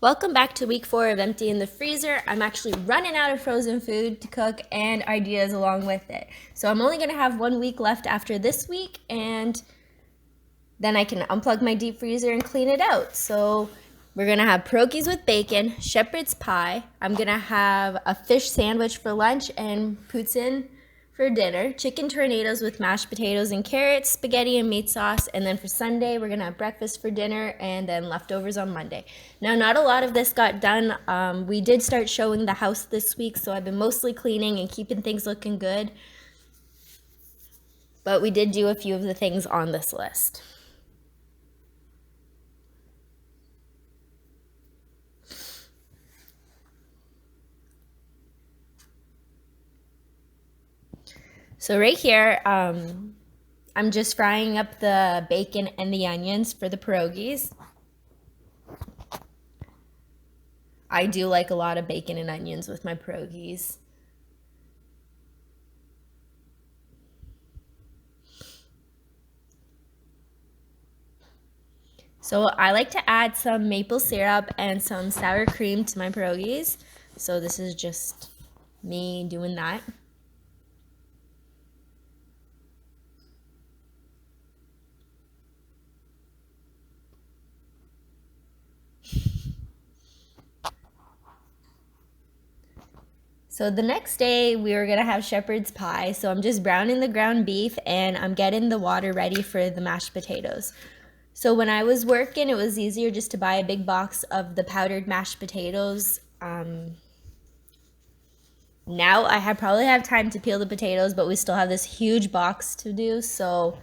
Welcome back to week 4 of emptying the freezer. I'm actually running out of frozen food to cook and ideas along with it. So I'm only gonna have 1 week left after this week, and then I can unplug my deep freezer and clean it out. So we're gonna have pierogies with bacon, shepherd's pie. I'm gonna have a fish sandwich for lunch and poutine for dinner, chicken tornadoes with mashed potatoes and carrots, spaghetti and meat sauce, and then for Sunday, we're gonna have breakfast for dinner and then leftovers on Monday. Now, not a lot of this got done. We did start showing the house this week, so I've been mostly cleaning and keeping things looking good. But we did do a few of the things on this list. So right here, I'm just frying up the bacon and the onions for the pierogies. I do like a lot of bacon and onions with my pierogies. So I like to add some maple syrup and some sour cream to my pierogies. So this is just me doing that. So the next day we were gonna have shepherd's pie. So I'm just browning the ground beef and I'm getting the water ready for the mashed potatoes. So when I was working, it was easier just to buy a big box of the powdered mashed potatoes. Now I probably have time to peel the potatoes, but we still have this huge box to do. So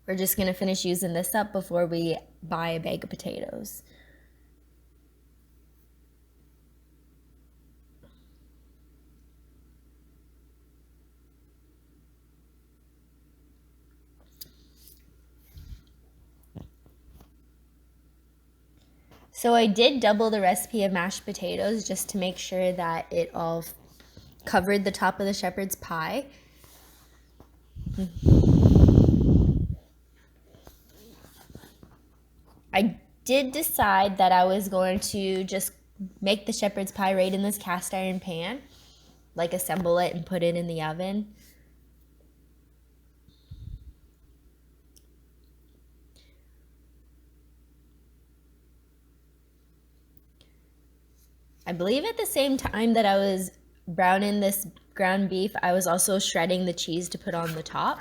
we're just gonna finish using this up before we buy a bag of potatoes. So I did double the recipe of mashed potatoes just to make sure that it all covered the top of the shepherd's pie. I did decide that I was going to just make the shepherd's pie right in this cast iron pan, like assemble it and put it in the oven. I believe at the same time that I was browning this ground beef, I was also shredding the cheese to put on the top.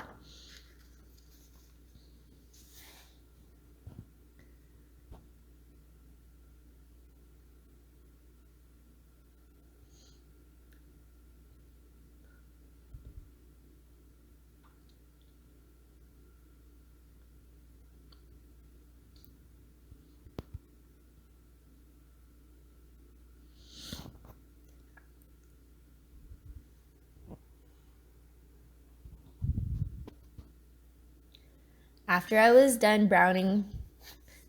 After I was done browning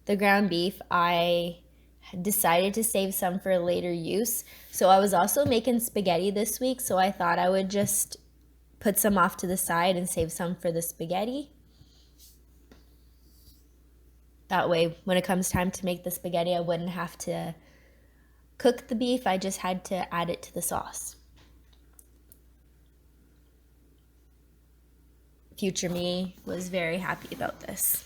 the ground beef, I decided to save some for later use. So I was also making spaghetti this week, so I thought I would just put some off to the side and save some for the spaghetti. That way, when it comes time to make the spaghetti, I wouldn't have to cook the beef, I just had to add it to the sauce. Future me was very happy about this.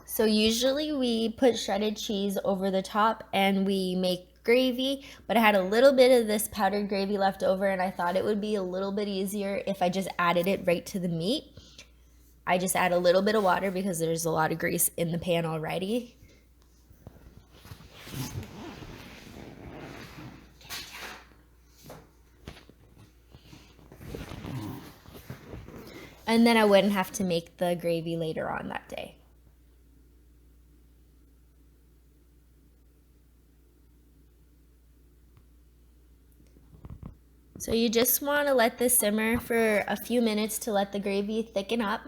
So usually we put shredded cheese over the top and we make gravy, but I had a little bit of this powdered gravy left over and I thought it would be a little bit easier if I just added it right to the meat. I just add a little bit of water because there's a lot of grease in the pan already. And then I wouldn't have to make the gravy later on that day. So you just want to let this simmer for a few minutes to let the gravy thicken up.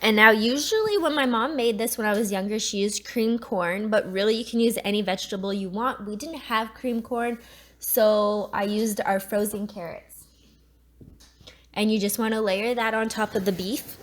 And now usually when my mom made this when I was younger, she used cream corn, but really you can use any vegetable you want. We didn't have cream corn, so I used our frozen carrots. And you just want to layer that on top of the beef.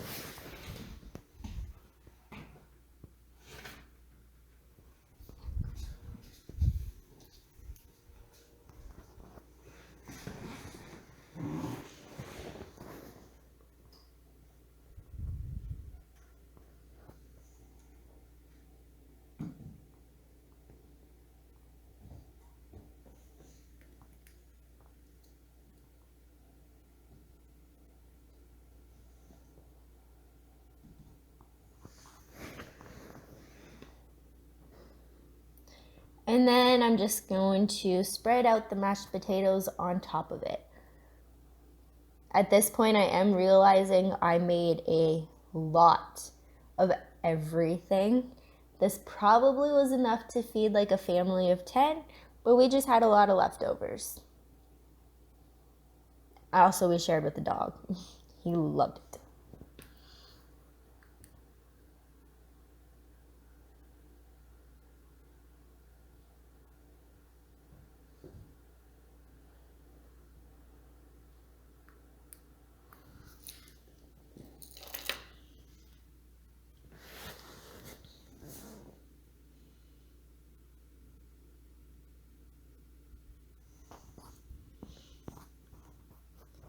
And then I'm just going to spread out the mashed potatoes on top of it. At this point, I am realizing I made a lot of everything. This probably was enough to feed like a family of 10, but we just had a lot of leftovers. Also, we shared with the dog. He loved it.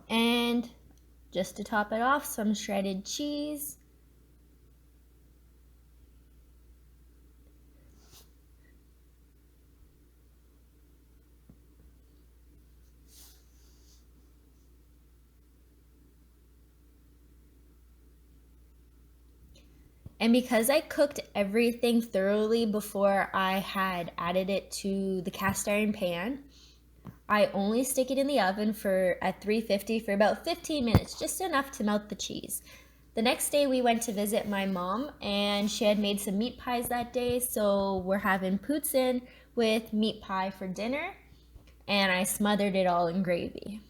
And just to top it off, some shredded cheese. And because I cooked everything thoroughly before I had added it to the cast iron pan, I only stick it in the oven at 350 for about 15 minutes, just enough to melt the cheese. The next day we went to visit my mom and she had made some meat pies that day, so we're having poutine with meat pie for dinner, and I smothered it all in gravy.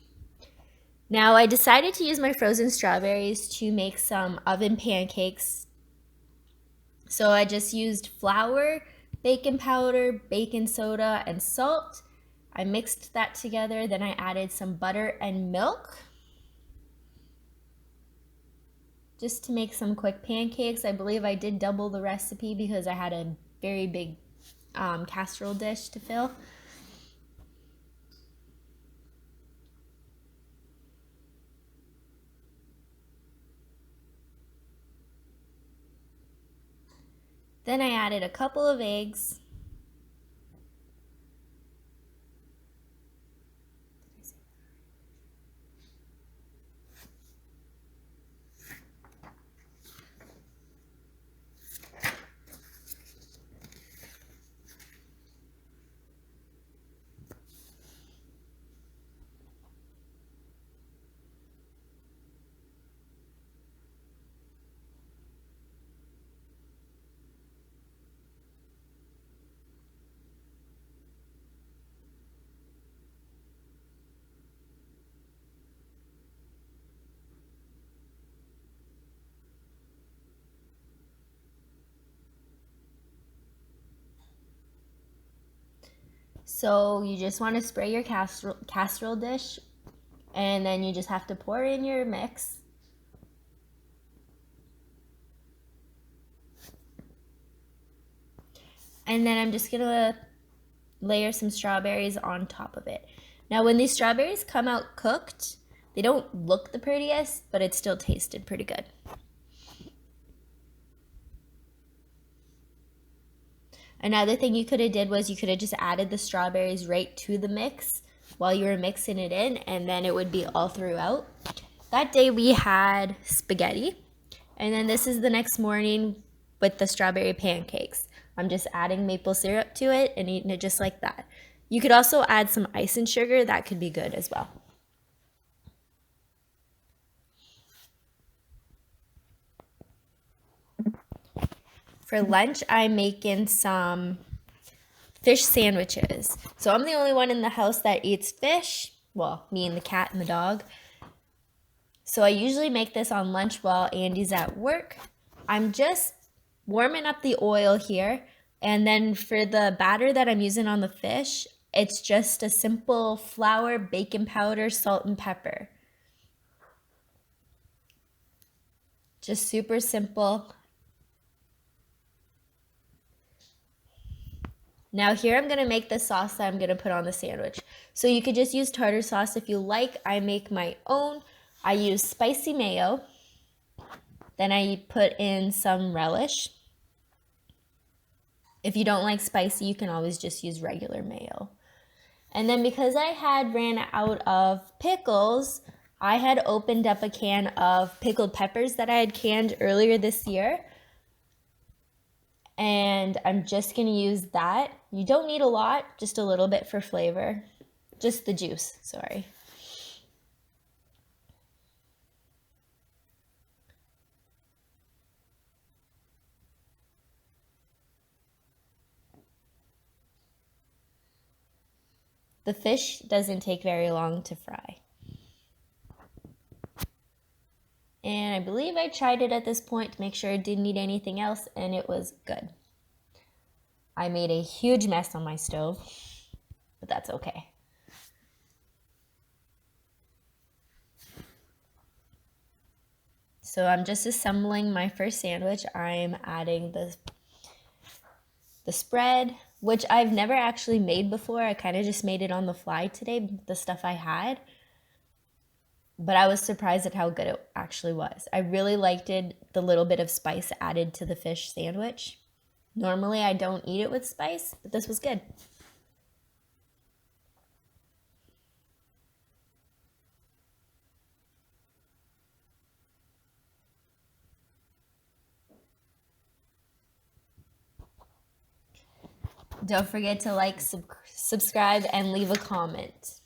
Now I decided to use my frozen strawberries to make some oven pancakes. So I just used flour, baking powder, baking soda, and salt. I mixed that together, then I added some butter and milk just to make some quick pancakes. I believe I did double the recipe because I had a very big casserole dish to fill. Then I added a couple of eggs. So you just want to spray your casserole dish, and then you just have to pour in your mix. And then I'm just gonna layer some strawberries on top of it. Now when these strawberries come out cooked, They don't look the prettiest, but it still tasted pretty good. Another thing you could have did was you could have just added the strawberries right to the mix while you were mixing it in, and then it would be all throughout. That day we had spaghetti, and then this is the next morning with the strawberry pancakes. I'm just adding maple syrup to it and eating it just like that. You could also add some ice and sugar. That could be good as well. For lunch, I'm making some fish sandwiches. So I'm the only one in the house that eats fish. Well, me and the cat and the dog. So I usually make this on lunch while Andy's at work. I'm just warming up the oil here. And then for the batter that I'm using on the fish, it's just a simple flour, baking powder, salt, and pepper. Just super simple. Now here I'm going to make the sauce that I'm going to put on the sandwich. So you could just use tartar sauce if you like. I make my own. I use spicy mayo. Then I put in some relish. If you don't like spicy, you can always just use regular mayo. And then because I had ran out of pickles, I had opened up a can of pickled peppers that I had canned earlier this year. And I'm just going to use that. You don't need a lot, just a little bit for flavor. Just the juice, sorry. The fish doesn't take very long to fry. And I believe I tried it at this point to make sure it didn't need anything else, and it was good. I made a huge mess on my stove, but that's okay. So I'm just assembling my first sandwich. I'm adding the spread, which I've never actually made before. I kind of just made it on the fly today, the stuff I had. But I was surprised at how good it actually was. I really liked it, the little bit of spice added to the fish sandwich. Normally I don't eat it with spice, but this was good. Don't forget to like, subscribe, and leave a comment.